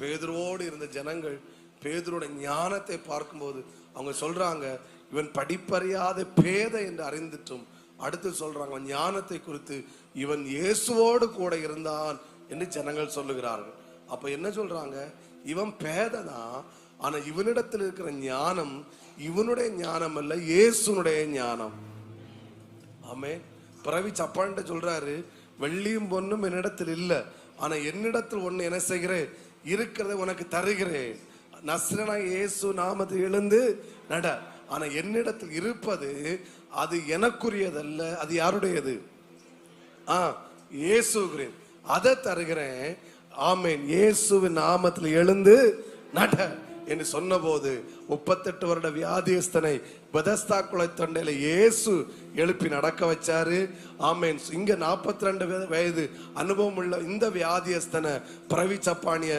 பேதுருவோடு இருந்த ஜனங்கள் பேதுருவோட ஞானத்தை பார்க்கும்போது அவங்க சொல்றாங்க, இவன் படிப்பறியாத பேதை என்று அறிந்துட்டும் அடுத்து சொல்றாங்க ஞானத்தை குறித்து இவன் இயேசுவோடு கூட இருந்தான் என்று ஜனங்கள் சொல்லுகிறார்கள். அப்ப என்ன சொல்றாங்க, இவன் பேததான், ஆனா இவனிடத்தில் இருக்கிற ஞானம் இவனுடைய ஞானம் அல்ல, இயேசுனுடைய ஞானம். ஆமே. பிறவி சப்பான்ட்டு சொல்றாரு, வெள்ளியும் பொன்னும் என்னிடத்தில் இல்ல, ஆனா என்னிடத்தில் ஒண்ணு என்ன செய்கிறேன், இருக்கிறத உனக்கு தருகிறேன். நஸ்ரேனாகிய இயேசு நாமத்தில் எழுந்து நட. ஆனா என்னிடத்தில் இருப்பது அது எனக்குரியதல்ல, அது யாருடையது? இயேசுகிறேன், அதை தருகிறேன். ஆமேன். இயேசுவின் நாமத்தில் எழுந்து நட என்று சொன்ன போது 38 வருட வியாதியஸ்தனை பெதஸ்தா குளத்தண்டையில இயேசு எழுப்பி நடக்க வச்சாரு. ஆமேன். இங்க 42 வயது அனுபவம் உள்ள இந்த வியாதியஸ்தனை பிரவி சப்பானிய